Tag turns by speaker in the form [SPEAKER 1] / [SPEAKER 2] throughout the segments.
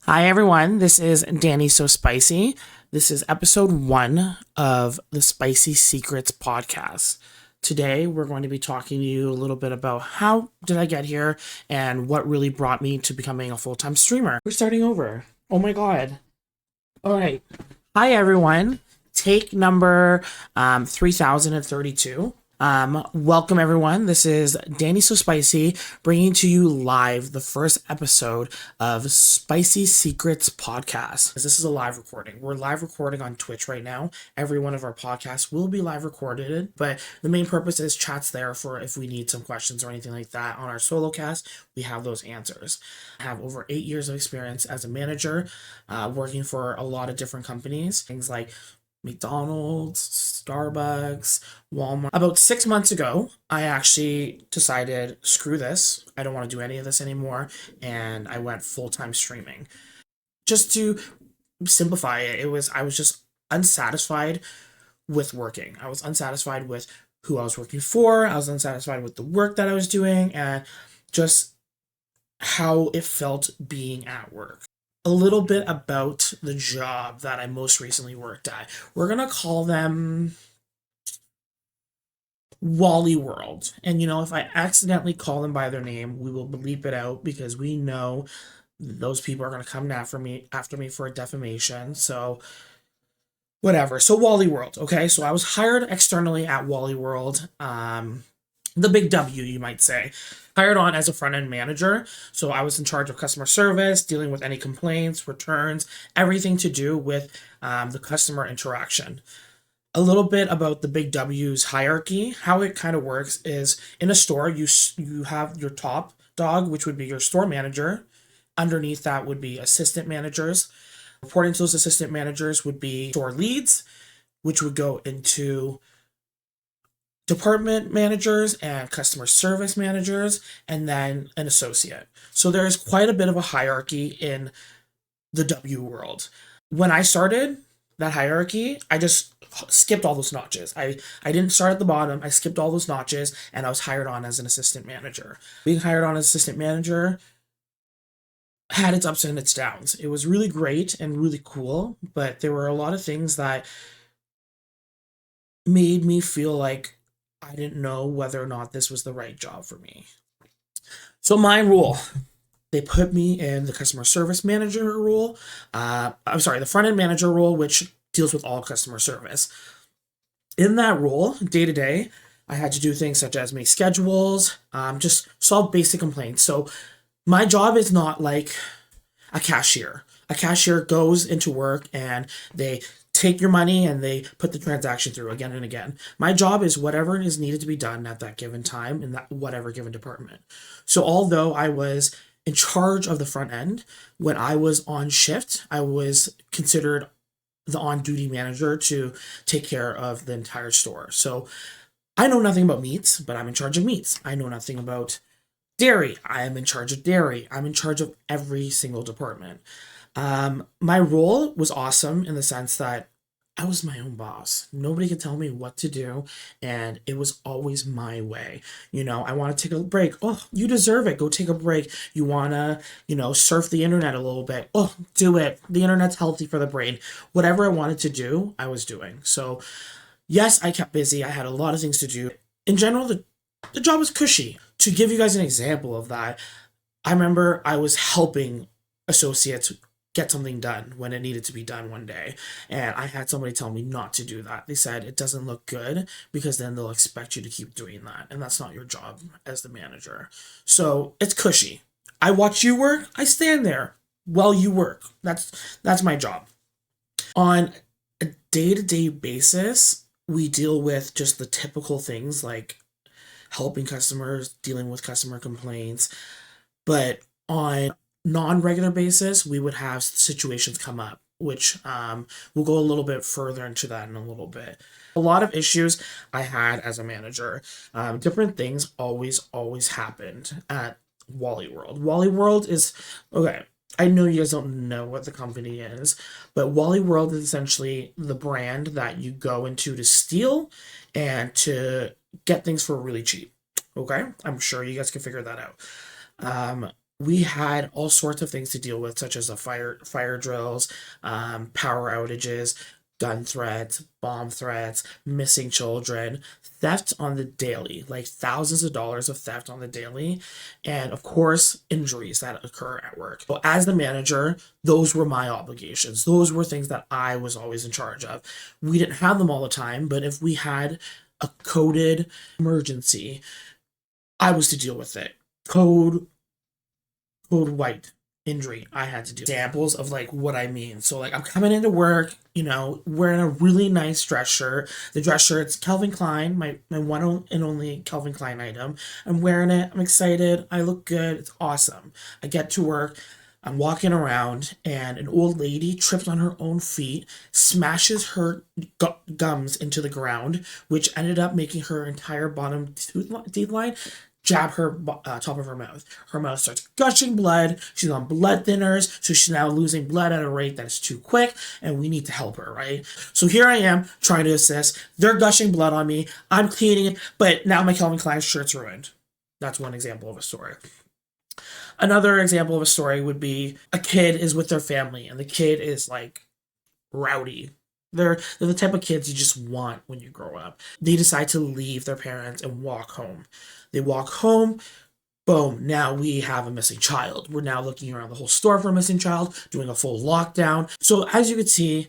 [SPEAKER 1] Hi everyone, this is DannySoSpicy. This is episode 1 of the Spicy Secrets podcast. Today we're going to be talking to you a little bit about how did I get here and what really brought me to becoming a full-time streamer. We're starting over. Oh my god. All right. Hi everyone. Take number 3032. Welcome everyone. This is DannySoSpicy bringing to you live the first episode of Spicy Secrets podcast. This is a live recording. We're live recording on Twitch right now. Every one of our podcasts will be live recorded, but the main purpose is chat's there for if we need some questions or anything like that on our solo cast. We have those answers. I have over 8 years of experience as a manager, working for a lot of different companies, things like McDonald's, Starbucks, Walmart. About 6 months ago, I actually decided, screw this. I don't want to do any of this anymore. And I went full-time streaming. Just to simplify it, I was just unsatisfied with working. I was unsatisfied with who I was working for. I was unsatisfied with the work that I was doing and just how it felt being at work. A little bit about the job that I most recently worked at. We're going to call them Wally World. And if I accidentally call them by their name, we will bleep it out because we know those people are going to come after me for a defamation. So whatever. So Wally World. Okay. So I was hired externally at Wally World. The big W, you might say. Hired on as a front-end manager. So I was in charge of customer service, dealing with any complaints, returns, everything to do with the customer interaction. A little bit about the big W's hierarchy. How it kind of works is in a store, you have your top dog, which would be your store manager. Underneath that would be assistant managers. Reporting to those assistant managers would be store leads, which would go into department managers and customer service managers, and then an associate. So there's quite a bit of a hierarchy in the W world. When I started that hierarchy, I just skipped all those notches. I didn't start at the bottom. I skipped all those notches and I was hired on as an assistant manager. Being hired on as assistant manager had its ups and its downs. It was really great and really cool, but there were a lot of things that made me feel like I didn't know whether or not this was the right job for me. So my role, they put me in the customer service manager role. The front end manager role, which deals with all customer service. In that role, day to day, I had to do things such as make schedules, just solve basic complaints. So my job is not like a cashier. A cashier goes into work and they take your money and they put the transaction through again and again. My job is whatever is needed to be done at that given time in that whatever given department. So although I was in charge of the front end, when I was on shift, I was considered the on-duty manager to take care of the entire store. So I know nothing about meats, but I'm in charge of meats. I know nothing about dairy. I am in charge of dairy. I'm in charge of every single department. My role was awesome in the sense that I was my own boss. Nobody could tell me what to do, and it was always my way. I want to take a break. Oh, you deserve it. Go take a break. You want to, surf the internet a little bit. Oh, do it. The internet's healthy for the brain. Whatever I wanted to do, I was doing. So, yes, I kept busy. I had a lot of things to do. In general, the job was cushy. To give you guys an example of that, I remember I was helping associates get something done when it needed to be done one day. And I had somebody tell me not to do that. They said it doesn't look good because then they'll expect you to keep doing that. And that's not your job as the manager. So it's cushy. I watch you work. I stand there while you work. That's my job. On a day-to-day basis, we deal with just the typical things like helping customers, dealing with customer complaints. But on non-regular basis, we would have situations come up, which we'll go a little bit further into that in a little bit. A lot of issues I had as a manager. Different things always happened at Wally World. Wally World is, okay, I know you guys don't know what the company is, but Wally World is essentially the brand that you go into to steal and to get things for really cheap. Okay? I'm sure you guys can figure that out. we had all sorts of things to deal with, such as fire drills, power outages, gun threats, bomb threats, missing children, theft on the daily, like thousands of dollars of theft on the daily, and of course, injuries that occur at work. So as the manager, those were my obligations. Those were things that I was always in charge of. We didn't have them all the time, but if we had a coded emergency, I was to deal with it. Code white injury, I had to do examples of like what I mean. So like I'm coming into work, wearing a really nice dress shirt. The dress shirt's Calvin Klein, my one and only Calvin Klein item. I'm wearing it. I'm excited. I look good. It's awesome. I get to work. I'm walking around and an old lady trips on her own feet, smashes her gums into the ground, which ended up making her entire bottom teeth line jab her top of her mouth. Her mouth starts gushing blood. She's on blood thinners, so she's now losing blood at a rate that's too quick, and we need to help her, right? So here I am trying to assist. They're gushing blood on me. I'm cleaning it, but now my Calvin Klein shirt's ruined. That's one example of a story. Another example of a story would be a kid is with their family, and the kid is like rowdy. They're the type of kids you just want when you grow up. They decide to leave their parents and walk home. They walk home, boom, now we have a missing child. We're now looking around the whole store for a missing child, doing a full lockdown. So as you can see,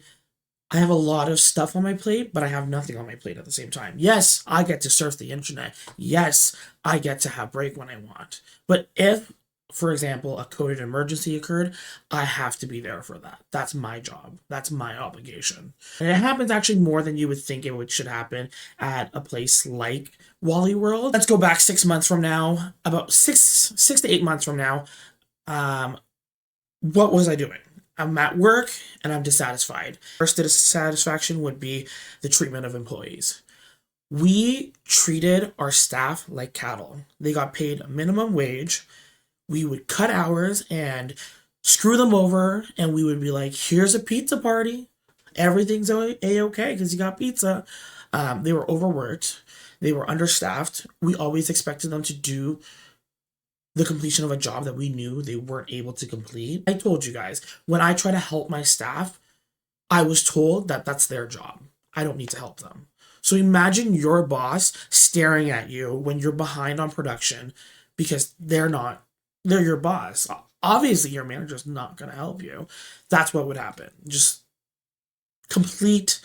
[SPEAKER 1] I have a lot of stuff on my plate, but I have nothing on my plate at the same time. Yes, I get to surf the internet. Yes, I get to have break when I want. But if, for example, a coded emergency occurred, I have to be there for that. That's my job. That's my obligation. And it happens actually more than you would think should happen at a place like Wally World. Let's go back 6 months from now, about six to 8 months from now. What was I doing? I'm at work and I'm dissatisfied. First dissatisfaction would be the treatment of employees. We treated our staff like cattle. They got paid a minimum wage. We would cut hours and screw them over, and we would be like, here's a pizza party. Everything's a-okay because you got pizza. They were overworked. They were understaffed. We always expected them to do the completion of a job that we knew they weren't able to complete. I told you guys, when I try to help my staff, I was told that that's their job. I don't need to help them. So imagine your boss staring at you when you're behind on production because they're your boss. Obviously, your manager's not going to help you. That's what would happen. Just complete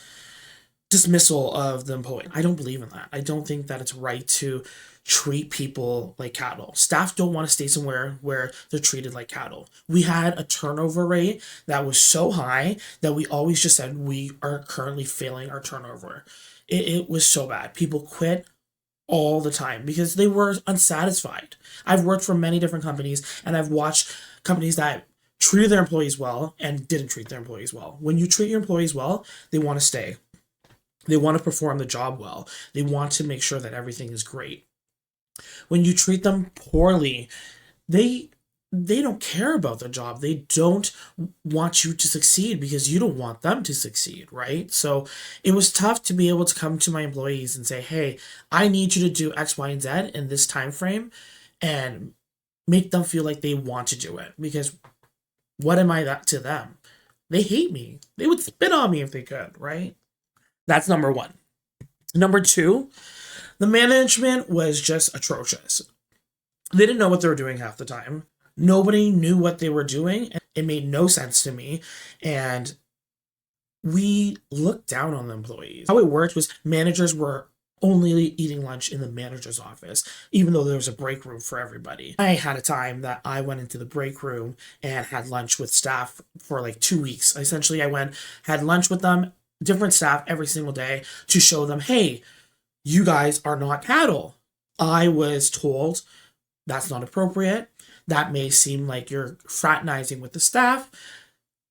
[SPEAKER 1] dismissal of the employee. I don't believe in that. I don't think that it's right to treat people like cattle. Staff don't want to stay somewhere where they're treated like cattle. We had a turnover rate that was so high that we always just said we are currently failing our turnover. It was so bad. People quit all the time because they were unsatisfied. I've worked for many different companies and I've watched companies that treated their employees well and didn't treat their employees well. When you treat your employees well, they want to stay. They want to perform the job well. They want to make sure that everything is great. When you treat them poorly, they don't care about the job. They don't want you to succeed because you don't want them to succeed, right? So it was tough to be able to come to my employees and say, hey, I need you to do X, Y, and Z in this time frame and make them feel like they want to do it. Because what am I to them? They hate me. They would spit on me if they could, right? That's number one. Number two, the management was just atrocious. They didn't know what they were doing half the time. Nobody knew what they were doing. It made no sense to me. And we looked down on the employees. How it worked was managers were only eating lunch in the manager's office, even though there was a break room for everybody. I had a time that I went into the break room and had lunch with staff for like 2 weeks. Essentially, had lunch with them, different staff every single day to show them, hey, you guys are not cattle. I was told that's not appropriate. That may seem like you're fraternizing with the staff.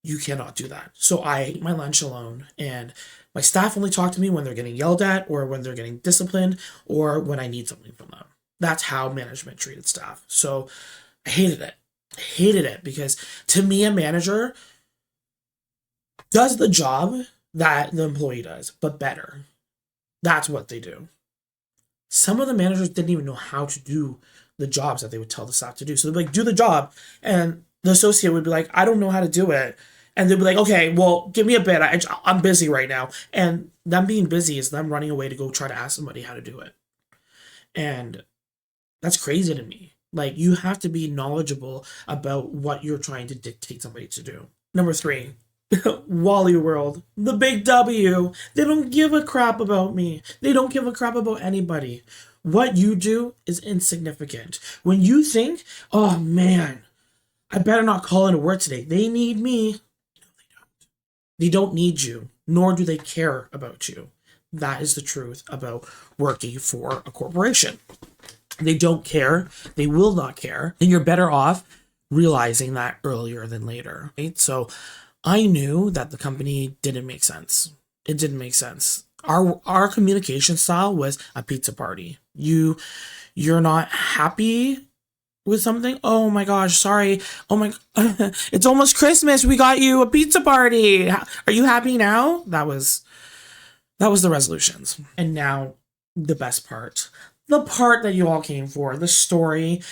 [SPEAKER 1] You cannot do that. So I ate my lunch alone, and my staff only talk to me when they're getting yelled at or when they're getting disciplined or when I need something from them. That's how management treated staff. So I hated it. I hated it because to me, a manager does the job that the employee does, but better. That's what they do. Some of the managers didn't even know how to do the jobs that they would tell the staff to do. So they'd be like, do the job. And the associate would be like, I don't know how to do it. And they'd be like, okay, well, give me a bit. I'm busy right now. And them being busy is them running away to go try to ask somebody how to do it. And that's crazy to me. Like, you have to be knowledgeable about what you're trying to dictate somebody to do. Number 3, Wally World, the big W. They don't give a crap about me. They don't give a crap about anybody. What you do is insignificant. When you think, oh man, I better not call into work today. They need me. No, they don't. They don't need you, nor do they care about you. That is the truth about working for a corporation. They don't care. They will not care. And you're better off realizing that earlier than later, right? So I knew that the company didn't make sense. It didn't make sense. Our communication style was a pizza party. You're not happy with something. Oh my gosh, sorry. Oh my, it's almost Christmas. We got you a pizza party. Are you happy now? That was the resolutions. And now the best part. The part that you all came for, the story,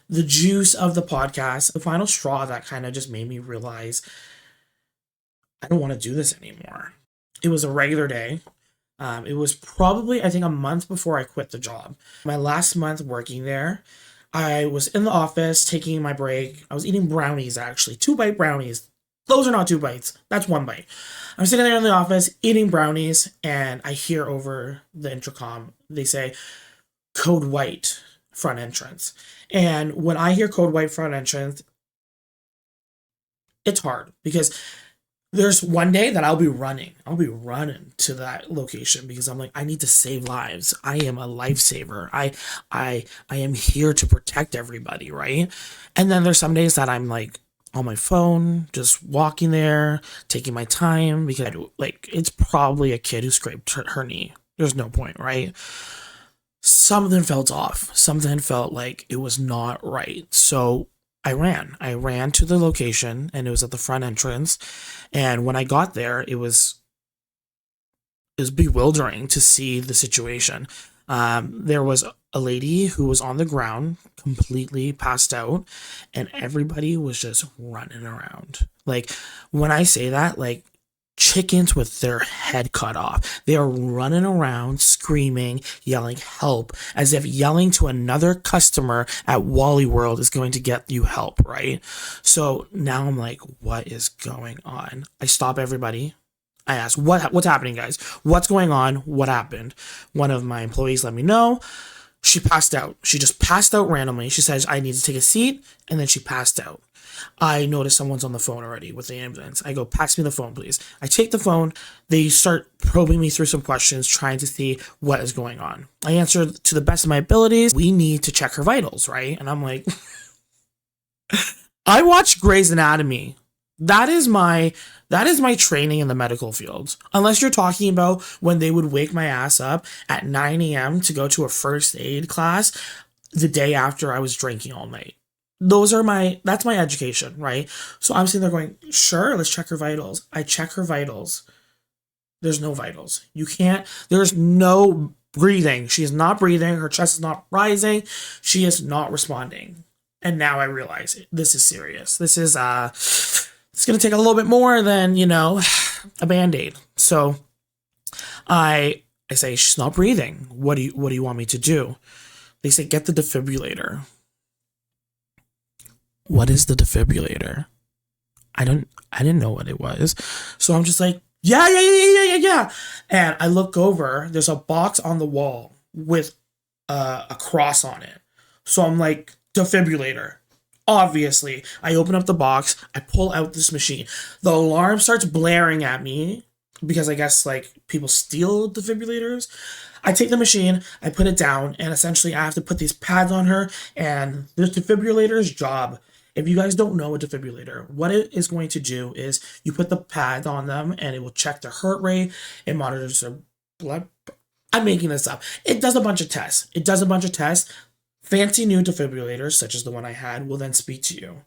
[SPEAKER 1] the juice of the podcast, the final straw that kind of just made me realize I don't want to do this anymore. It was a regular day. It was probably, I think, a month before I quit the job. My last month working there, I was in the office taking my break. I was eating brownies, actually. 2-bite brownies. Those are not 2 bites. That's 1 bite. I'm sitting there in the office eating brownies, and I hear over the intercom, they say, code white front entrance. And when I hear code white front entrance, it's hard because there's one day that I'll be running to that location because I'm like, I need to save lives. I am a lifesaver. I am here to protect everybody, right? And then there's some days that I'm like on my phone, just walking there, taking my time because it's probably a kid who scraped her knee. There's no point, right? Something felt off. Something felt like it was not right. So I ran to the location, and it was at the front entrance. And when I got there, it was bewildering to see the situation. There was a lady who was on the ground, completely passed out, and everybody was just running around. Like, when I say that, like, chickens with their head cut off. They are running around, screaming, yelling help, as if yelling to another customer at Wally World is going to get you help, right? So now I'm like, what is going on? I stop everybody. I ask, what's happening, guys? What's going on? What happened? One of my employees let me know. She passed out. She just passed out randomly. She says, I need to take a seat, and then she passed out. I notice someone's on the phone already with the ambulance. I go, pass me the phone, please. I take the phone. They start probing me through some questions, trying to see what is going on. I answer to the best of my abilities. We need to check her vitals, right? And I'm like, I watch Grey's Anatomy. That is my training in the medical field. Unless you're talking about when they would wake my ass up at 9 a.m. to go to a first aid class the day after I was drinking all night. That's my education, right? So I'm sitting there going, sure, let's check her vitals. I check her vitals. There's no vitals. There's no breathing. She is not breathing. Her chest is not rising. She is not responding. And now I realize this is serious. This is, it's going to take a little bit more than, a Band-Aid. So I say, she's not breathing. What do you want me to do? They say, get the defibrillator. What is the defibrillator? I didn't know what it was. So I'm just like, yeah. And I look over, there's a box on the wall with a cross on it. So I'm like, defibrillator. Obviously, I open up the box, I pull out this machine. The alarm starts blaring at me because I guess people steal defibrillators. I take the machine, I put it down, and essentially I have to put these pads on her, and the defibrillator's job, if you guys don't know a defibrillator, what it is going to do is you put the pads on them and it will check their heart rate, it monitors their blood. I'm making this up. It does a bunch of tests. Fancy new defibrillators, such as the one I had, will then speak to you.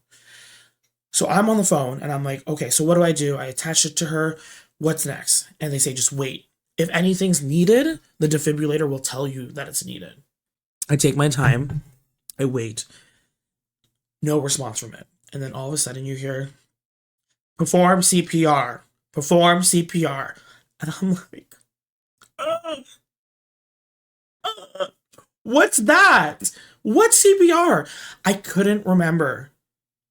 [SPEAKER 1] So I'm on the phone and I'm like, okay, so what do? I attach it to her. What's next? And they say, just wait. If anything's needed, the defibrillator will tell you that it's needed. I take my time. I wait, no response from it. And then all of a sudden you hear, perform CPR, perform CPR. And I'm like, uh, uh, what's that? What's CPR? I couldn't remember.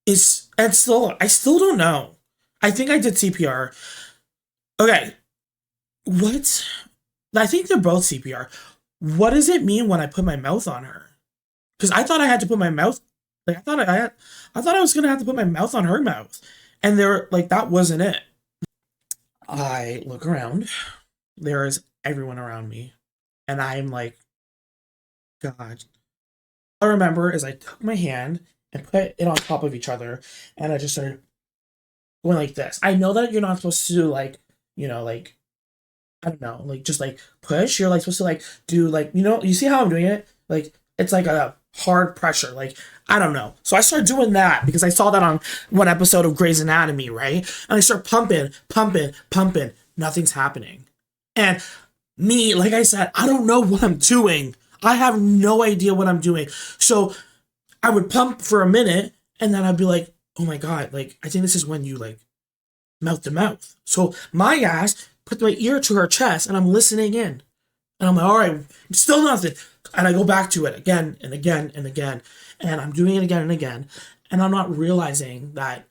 [SPEAKER 1] I still don't know. I think I did CPR. Okay, what? I think they're both CPR. What does it mean when I put my mouth on her? Because I thought I had to put my mouth. Like I thought I was gonna have to put my mouth on her mouth, and they're like that wasn't it. I look around. There is everyone around me, and I'm like, God. All I remember is I took my hand and put it on top of each other, and I just started going like this. I know that you're not supposed to like, like I don't know, like just like push. You're like supposed to like do like you see how I'm doing it? Like it's like a hard pressure. Like I don't know. So I started doing that because I saw that on one episode of Grey's Anatomy, right? And I start pumping, pumping, pumping. Nothing's happening. And me, like I said, I don't know what I'm doing. I have no idea what I'm doing. So I would pump for a minute and then I'd be like, oh my God, like I think this is when you like mouth to mouth. So my ass put my ear to her chest and I'm listening in. And I'm like, all right, still nothing. And I go back to it again and again and again. And I'm doing it again and again. And I'm not realizing that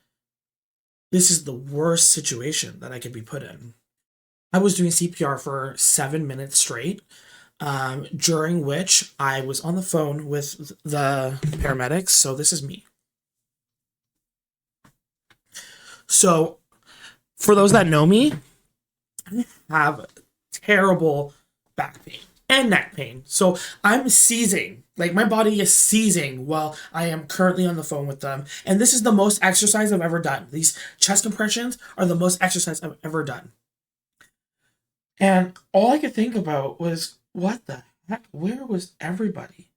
[SPEAKER 1] this is the worst situation that I could be put in. I was doing CPR for 7 minutes straight, during which I was on the phone with the paramedics. So this is me. So for those that know me, I have terrible back pain and neck pain. So I'm seizing. Like my body is seizing while I am currently on the phone with them. And this is the most exercise I've ever done. These chest compressions are the most exercise I've ever done. And all I could think about was, what the heck? Where was everybody?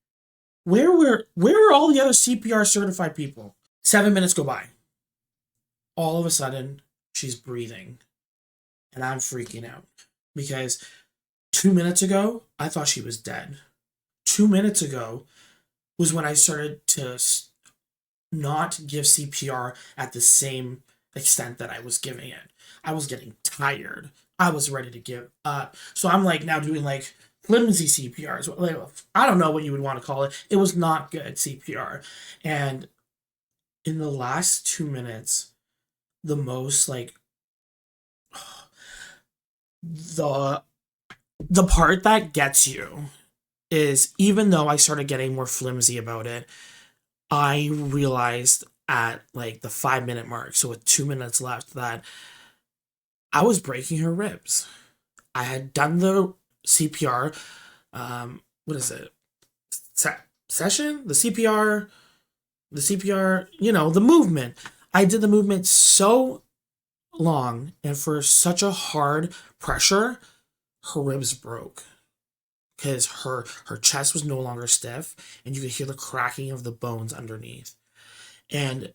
[SPEAKER 1] Where were all the other CPR certified people? 7 minutes go by. All of a sudden, she's breathing. And I'm freaking out. Because 2 minutes ago, I thought she was dead. 2 minutes ago was when I started to not give CPR at the same extent that I was giving it. I was getting tired. I was ready to give up. So I'm like now doing like flimsy CPRs. Like, I don't know what you would want to call it. It was not good CPR. And in the last 2 minutes, the most like the the part that gets you is even though I started getting more flimsy about it, I realized at like the 5 minute mark, so with 2 minutes left, that I was breaking her ribs. I had done the CPR. What is it? Session? The CPR, the movement. I did the movement so long and for such a hard pressure, her ribs broke because her chest was no longer stiff and you could hear the cracking of the bones underneath. And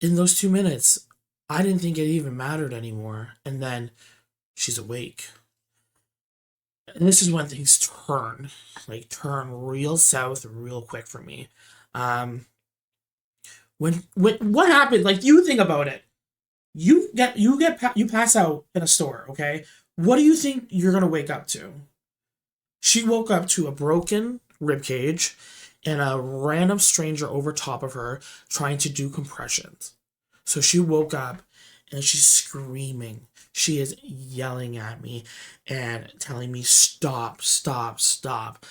[SPEAKER 1] in those 2 minutes, I didn't think it even mattered anymore. And then she's awake. And this is when things turn real south real quick for me. Um, when what happened? Like you think about it. You pass out in a store, okay? What do you think you're gonna wake up to? She woke up to a broken rib cage and a random stranger over top of her trying to do compressions. So she woke up and she's screaming. She is yelling at me and telling me, stop, stop, stop.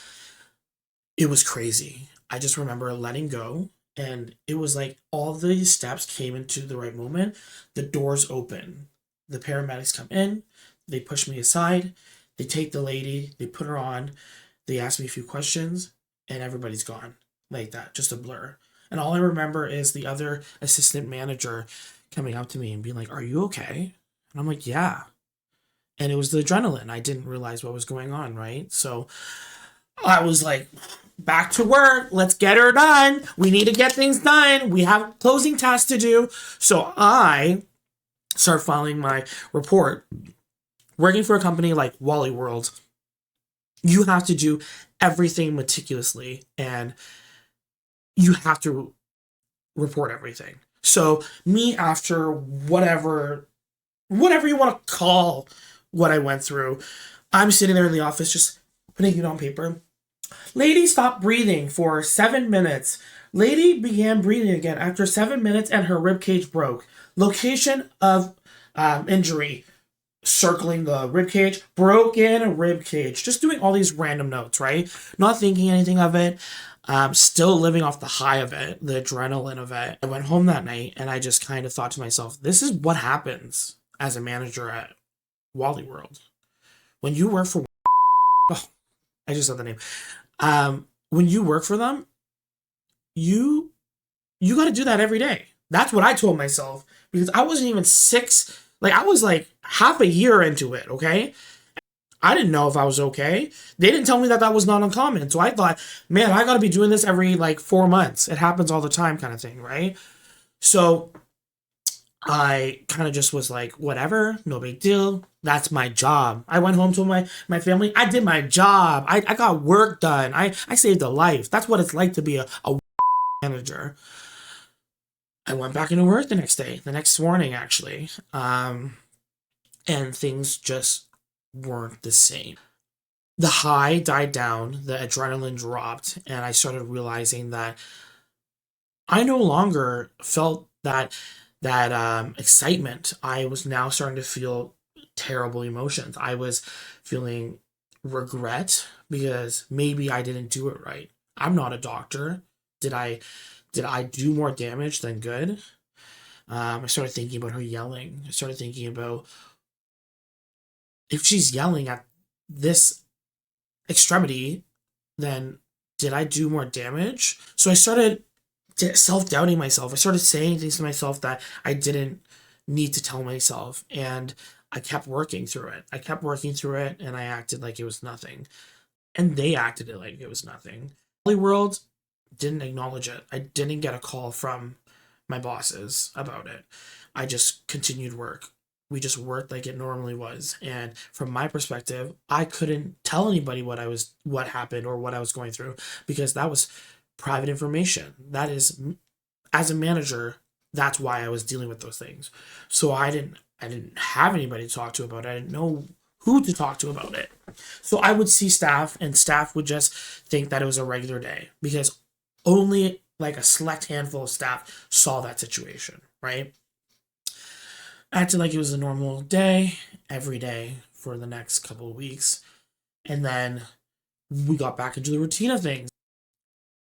[SPEAKER 1] It was crazy. I just remember letting go. And it was like all these steps came into the right moment. The doors open. The paramedics come in. They push me aside. They take the lady. They put her on. They ask me a few questions. And everybody's gone. Like that. Just a blur. And all I remember is the other assistant manager coming up to me and being like, are you okay? And I'm like, yeah. And it was the adrenaline. I didn't realize what was going on, right? So I was like, back to work. Let's get her done. We need to get things done. We have closing tasks to do. So I start filing my report. Working for a company like Wally World, you have to do everything meticulously. And you have to report everything. So me, after whatever you want to call what I went through, I'm sitting there in the office just putting it on paper. Lady stopped breathing for 7 minutes. Lady began breathing again after 7 minutes and her rib cage broke. Location of injury: circling the rib cage, broken rib cage. Just doing all these random notes, right? Not thinking anything of it. Still living off the high of it, the adrenaline of it. I went home that night and I just kind of thought to myself, this is what happens as a manager at Wally World. When you work for, oh, I just said the name. When you work for them, you got to do that every day. That's what I told myself, because I wasn't even six. Like, I was like half a year into it. Okay. I didn't know if I was okay. They didn't tell me that that was not uncommon. So I thought, man, I got to be doing this every like 4 months. It happens all the time, kind of thing. Right. So I kind of just was like, whatever, no big deal. That's my job. I went home to my family. I did my job. I got work done. I saved a life. That's what it's like to be a manager. I went back into work the next day, the next morning, actually. And things just weren't the same. The high died down, the adrenaline dropped, and I started realizing that I no longer felt that excitement. I was now starting to feel terrible emotions. I was feeling regret because maybe I didn't do it right. I'm not a doctor. Did I do more damage than good? I started thinking about her yelling. I started thinking about, if she's yelling at this extremity, then did I do more damage? So I started self-doubting myself. I started saying things to myself that I didn't need to tell myself, and I kept working through it. I kept working through it, and I acted like it was nothing, and they acted it like it was nothing. Holy World didn't acknowledge it. I didn't get a call from my bosses about it. I just continued work. We just worked like it normally was. And from my perspective, I couldn't tell anybody what happened or what I was going through, because that was private information. That is, as a manager, that's why I was dealing with those things. So I didn't have anybody to talk to about it. I didn't know who to talk to about it. So I would see staff, and staff would just think that it was a regular day, because only like a select handful of staff saw that situation, right? Acted like it was a normal day every day for the next couple of weeks. And then we got back into the routine of things.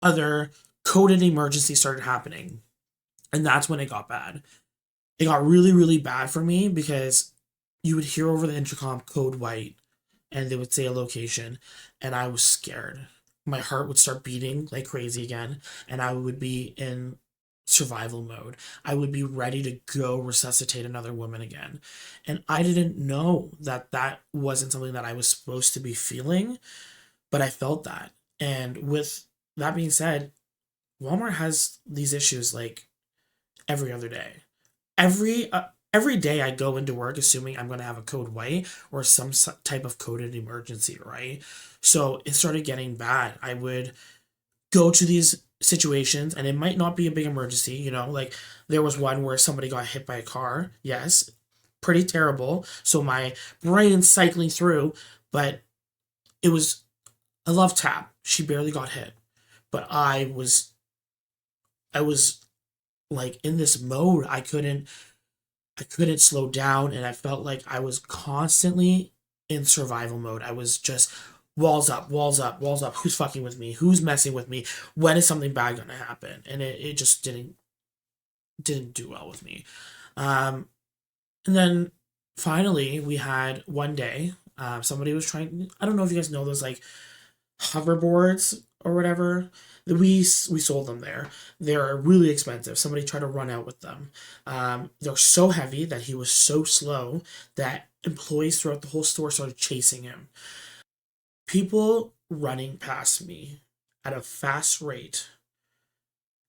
[SPEAKER 1] Other coded emergencies started happening. And that's when it got bad. It got really, really bad for me, because you would hear over the intercom code white, and they would say a location, and I was scared. My heart would start beating like crazy again, and I would be in survival mode. I would be ready to go resuscitate another woman again. And I didn't know that that wasn't something that I was supposed to be feeling, but I felt that. And with that being said, Walmart has these issues like every other day. Every day I go into work assuming I'm going to have a code white or some type of coded emergency, right? So it started getting bad. I would go to these situations, and it might not be a big emergency, like there was one where somebody got hit by a car. Yes, pretty terrible. So my brain cycling through, but it was a love tap. She barely got hit. But I was like in this mode. I couldn't slow down, and I felt like I was constantly in survival mode. I was just walls up, walls up, walls up. Who's fucking with me? Who's messing with me? When is something bad gonna happen? And it just didn't do well with me. And then finally we had one day, somebody was trying. I don't know if you guys know those like hoverboards or whatever. We sold them there. They're really expensive. Somebody tried to run out with them. They're so heavy that he was so slow that employees throughout the whole store started chasing him. People running past me at a fast rate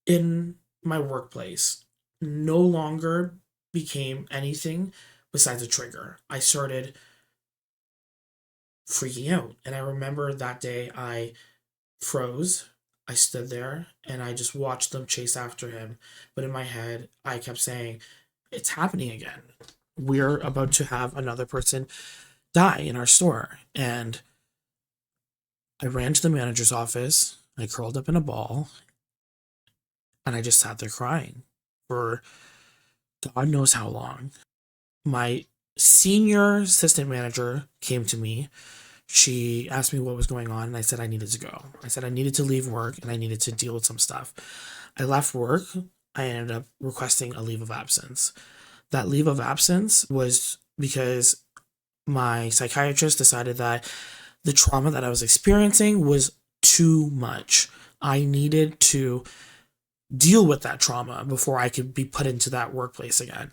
[SPEAKER 1] in my workplace no longer became anything besides a trigger. I started freaking out. And I remember that day I froze. I stood there and I just watched them chase after him. But in my head, I kept saying, it's happening again. We're about to have another person die in our store. And I ran to the manager's office. I curled up in a ball and I just sat there crying for God knows how long. My senior assistant manager came to me. She asked me what was going on, and I said I needed to go. I said I needed to leave work and I needed to deal with some stuff. I left work. I ended up requesting a leave of absence. That leave of absence was because my psychiatrist decided that the trauma that I was experiencing was too much. I needed to deal with that trauma before I could be put into that workplace again.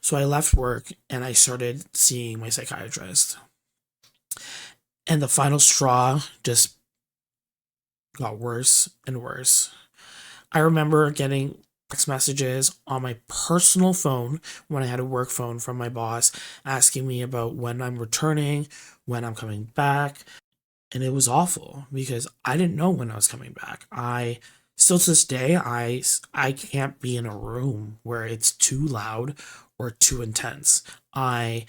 [SPEAKER 1] So I left work and I started seeing my psychiatrist. And the final straw just got worse and worse. I remember getting text messages on my personal phone when I had a work phone from my boss asking me about when I'm returning, when I'm coming back. And it was awful because I didn't know when I was coming back. I still to this day, I can't be in a room where it's too loud or too intense. I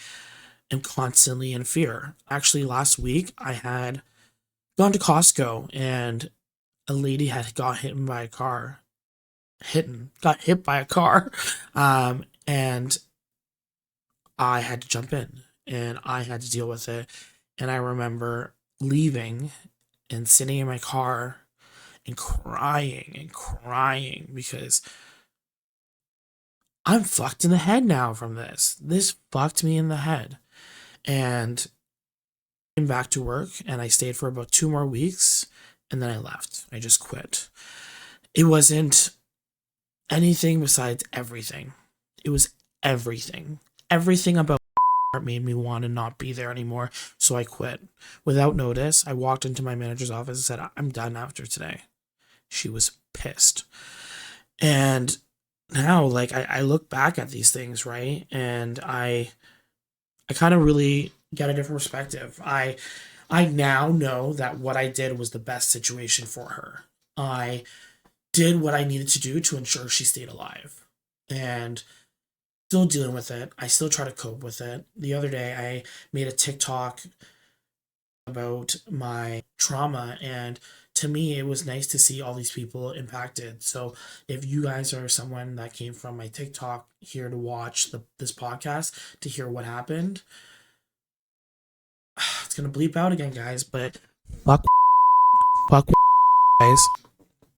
[SPEAKER 1] am constantly in fear. Actually, last week I had gone to Costco and a lady had got hit by a car. Got hit by a car. And I had to jump in and I had to deal with it. And I remember leaving and sitting in my car and crying because I'm fucked in the head now from this. This fucked me in the head. And came back to work and I stayed for about 2 more weeks and then I left. I just quit. It wasn't anything besides everything. It was everything. Everything about made me want to not be there anymore. So I quit. Without notice, I walked into my manager's office and said, I'm done after today. She was pissed. And now, like, I look back at these things, right? And I kind of really get a different perspective. I now know that what I did was the best situation for her. I did what I needed to do to ensure she stayed alive. And still dealing with it. I still try to cope with it. The other day, I made a TikTok about my trauma, and to me, it was nice to see all these people impacted. So if you guys are someone that came from my TikTok here to watch this podcast to hear what happened, it's gonna bleep out again, guys, but fuck, guys.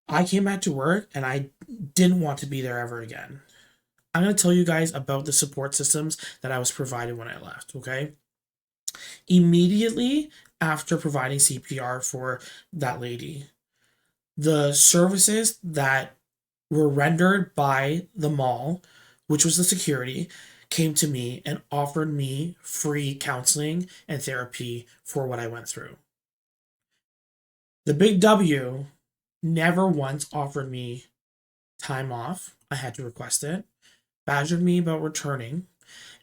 [SPEAKER 1] I came back to work and I didn't want to be there ever again. I'm going to tell you guys about the support systems that I was provided when I left, okay? Immediately after providing CPR for that lady, the services that were rendered by the mall, which was the security, came to me and offered me free counseling and therapy for what I went through. The big W never once offered me time off. I had to request it. Badgered me about returning,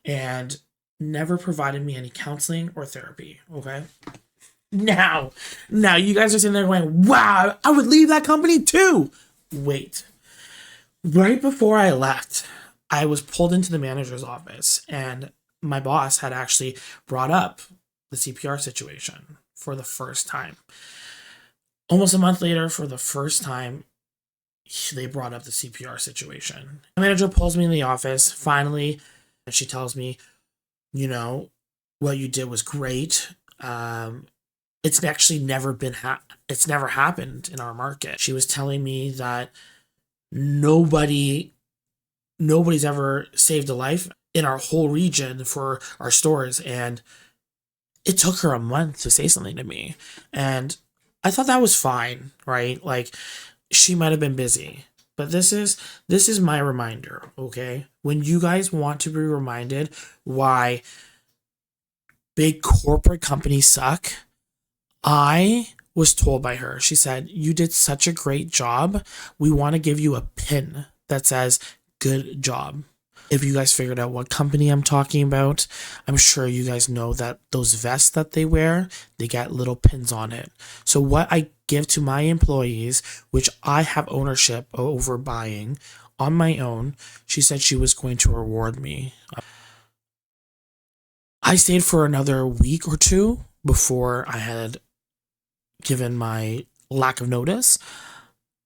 [SPEAKER 1] and never provided me any counseling or therapy, okay? Now you guys are sitting there going, wow, I would leave that company too. Wait. Right before I left, I was pulled into the manager's office, and my boss had actually brought up the CPR situation for the first time. Almost a month later, for the first time, they brought up the CPR situation. The manager pulls me in the office, finally, and she tells me, you know, what you did was great. It's actually never it's never happened in our market. She was telling me that nobody's ever saved a life in our whole region for our stores, and it took her a month to say something to me. And I thought that was fine, right? Like, she might have been busy, but this is my reminder, okay? When you guys want to be reminded why big corporate companies suck, I was told by her, she said, you did such a great job. We want to give you a pin that says good job. If you guys figured out what company I'm talking about, I'm sure you guys know that those vests that they wear, they got little pins on it. So what I give to my employees, which I have ownership over buying on my own, she said she was going to reward me. I stayed for another week or two before I had given my lack of notice.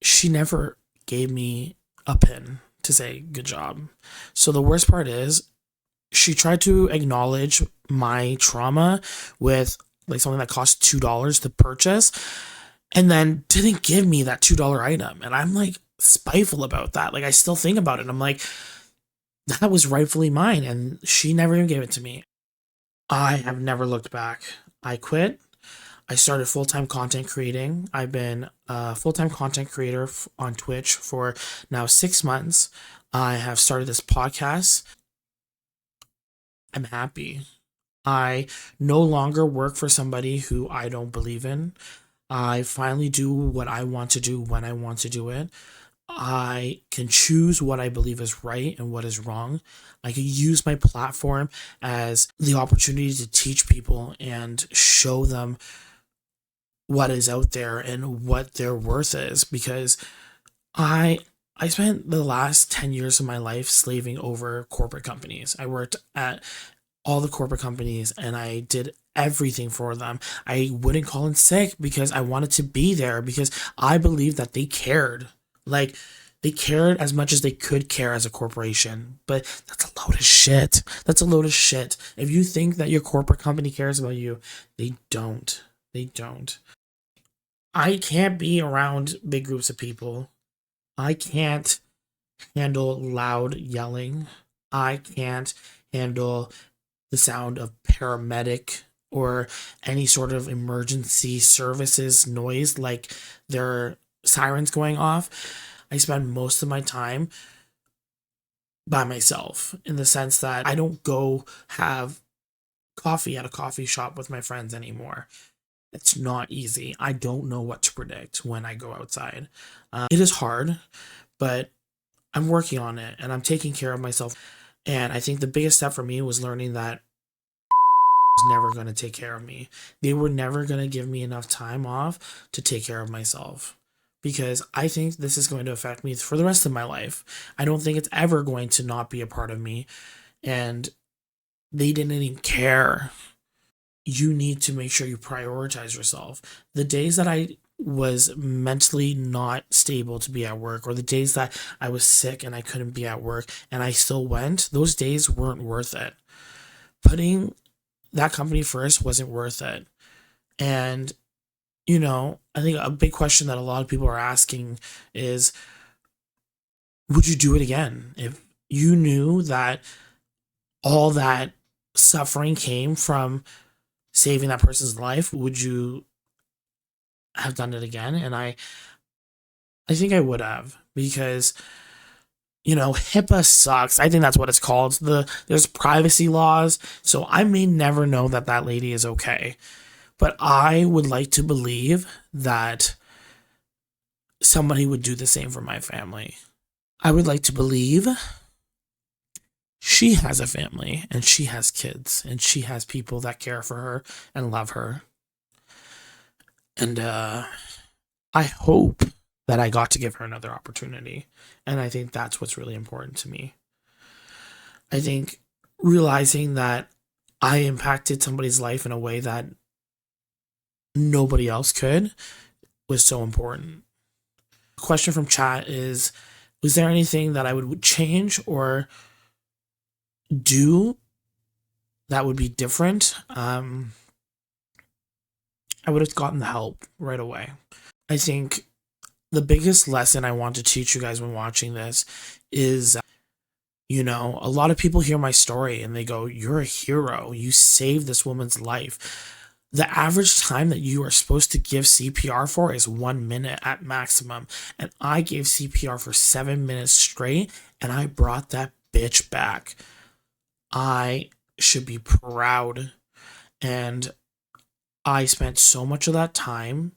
[SPEAKER 1] She never gave me a pin to say good job. So the worst part is she tried to acknowledge my trauma with like something that cost $2 to purchase and then didn't give me that $2 item. And I'm like spiteful about that. Like I still think about it. I'm like, that was rightfully mine. And she never even gave it to me. I have never looked back. I quit. I started full-time content creating. I've been a full-time content creator on Twitch for now 6 months. I have started this podcast. I'm happy. I no longer work for somebody who I don't believe in. I finally do what I want to do when I want to do it. I can choose what I believe is right and what is wrong. I can use my platform as the opportunity to teach people and show them what is out there and what their worth is, because I spent the last 10 years of my life slaving over corporate companies. I worked at all the corporate companies and I did everything for them. I wouldn't call in sick because I wanted to be there because I believed that they cared. Like they cared as much as they could care as a corporation. But that's a load of shit. That's a load of shit. If you think that your corporate company cares about you, they don't. They don't. I can't be around big groups of people. I can't handle loud yelling. I can't handle the sound of paramedic or any sort of emergency services noise, like their sirens going off. I spend most of my time by myself in the sense that I don't go have coffee at a coffee shop with my friends anymore. It's not easy. I don't know what to predict when I go outside. It is hard, but I'm working on it and I'm taking care of myself. And I think the biggest step for me was learning that was never going to take care of me. They were never going to give me enough time off to take care of myself, because I think this is going to affect me for the rest of my life. I don't think it's ever going to not be a part of me. And they didn't even care. You need to make sure you prioritize yourself. The days that I was mentally not stable to be at work, or the days that I was sick and I couldn't be at work and I still went, those days weren't worth it. Putting that company first wasn't worth it. And, you know, I think a big question that a lot of people are asking is, would you do it again? If you knew that all that suffering came from saving that person's life, would you have done it again? And I think I would have, because you know, HIPAA sucks. I think that's what it's called. There's privacy laws, so I may never know that that lady is okay. But I would like to believe that somebody would do the same for my family. I would like to believe she has a family and she has kids and she has people that care for her and love her. And I hope that I got to give her another opportunity. And I think that's what's really important to me. I think realizing that I impacted somebody's life in a way that nobody else could was so important. The question from chat is, was there anything that I would change or do that would be different? I would have gotten the help right away. I think the biggest lesson I want to teach you guys when watching this is, you know, a lot of people hear my story and they go, you're a hero. You saved this woman's life. The average time that you are supposed to give CPR for is 1 minute at maximum. And I gave CPR for 7 minutes straight and I brought that bitch back. I should be proud. And I spent so much of that time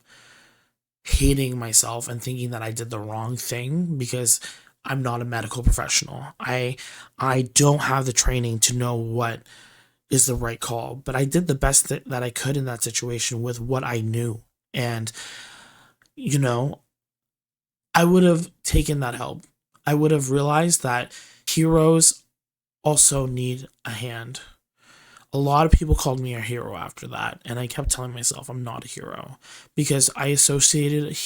[SPEAKER 1] hating myself and thinking that I did the wrong thing because I'm not a medical professional. I don't have the training to know what is the right call, but I did the best that I could in that situation with what I knew. And you know, I would have taken that help. I would have realized that heroes also need a hand. A lot of people called me a hero after that, and I kept telling myself I'm not a hero because I associated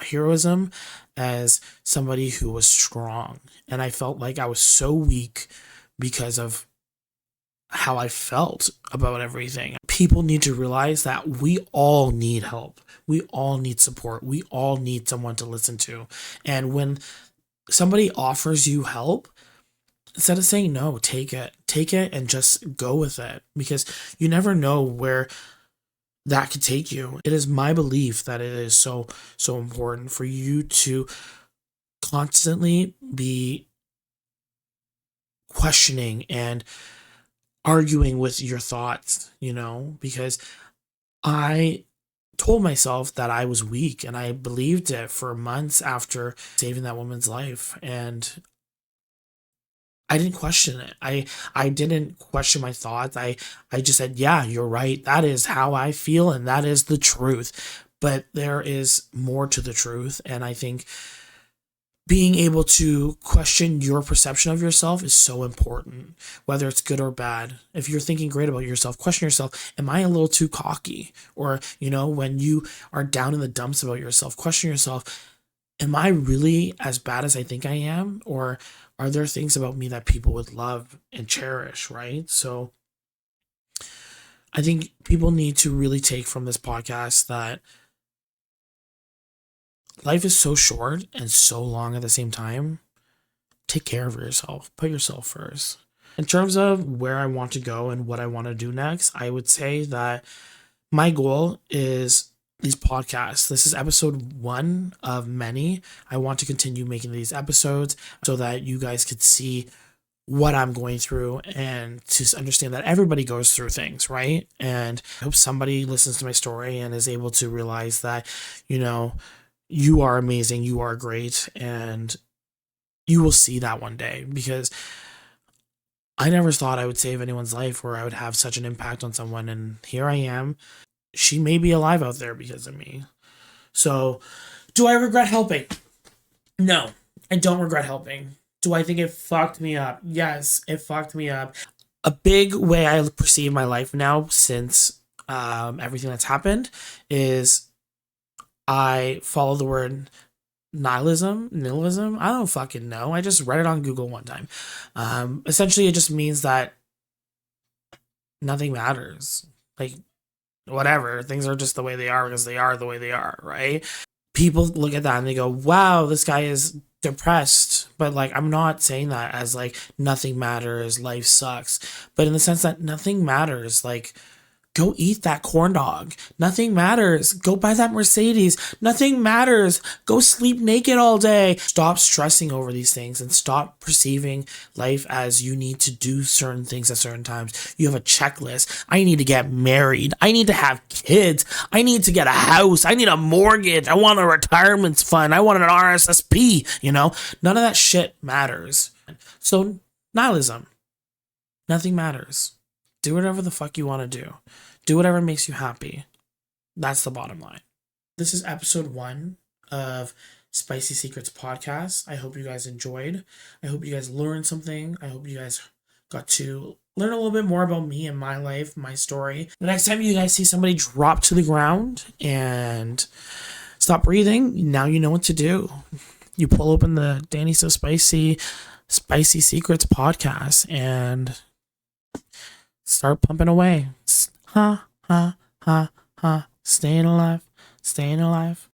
[SPEAKER 1] heroism as somebody who was strong, and I felt like I was so weak because of how I felt about everything. People need to realize that we all need help. We all need support. We all need someone to listen to. And when somebody offers you help, instead of saying no, take it. Take it and just go with it, because you never know where that could take you. It is my belief that it is so important for you to constantly be questioning and arguing with your thoughts, because I told myself that I was weak, and I believed it for months after saving that woman's life, and I didn't question it. I didn't question my thoughts. I just said, "Yeah, you're right. That is how I feel and that is the truth." But there is more to the truth, and I think being able to question your perception of yourself is so important, whether it's good or bad. If you're thinking great about yourself, question yourself, am I a little too cocky? Or, when you are down in the dumps about yourself, question yourself, am I really as bad as I think I am? Or are there things about me that people would love and cherish, right? So I think people need to really take from this podcast that life is so short and so long at the same time. Take care of yourself. Put yourself first. In terms of where I want to go and what I want to do next, I would say that my goal is these podcasts. This is episode 1 of many. I want to continue making these episodes so that you guys could see what I'm going through and to understand that everybody goes through things, right? And I hope somebody listens to my story and is able to realize that, you are amazing, you are great, and you will see that one day, because I never thought I would save anyone's life or I would have such an impact on someone, and here I am. She may be alive out there because of me. So, do I regret helping? No, I don't regret helping. Do I think it fucked me up? Yes, it fucked me up. A big way I perceive my life now since everything that's happened is I follow the word nihilism. I don't fucking know. I just read it on Google one time. Essentially, it just means that nothing matters. Like, whatever. Things are just the way they are because they are the way they are, right? People look at that and they go, wow, this guy is depressed. But, like, I'm not saying that as, like, nothing matters, life sucks. But in the sense that nothing matters, like, go eat that corn dog. Nothing matters. Go buy that Mercedes. Nothing matters. Go sleep naked all day. Stop stressing over these things and stop perceiving life as you need to do certain things at certain times. You have a checklist. I need to get married. I need to have kids. I need to get a house. I need a mortgage. I want a retirement fund. I want an RSSP. None of that shit matters. So, nihilism. Nothing matters. Do whatever the fuck you want to do. Do whatever makes you happy. That's the bottom line. This is episode 1 of Spicy Secrets podcast. I hope you guys enjoyed. I hope you guys learned something. I hope you guys got to learn a little bit more about me and my life, my story. The next time you guys see somebody drop to the ground and stop breathing, now you know what to do. You pull open the DannySoSpicy Spicy Secrets podcast and start pumping away. Ha, ha, ha, ha. Staying alive. Staying alive.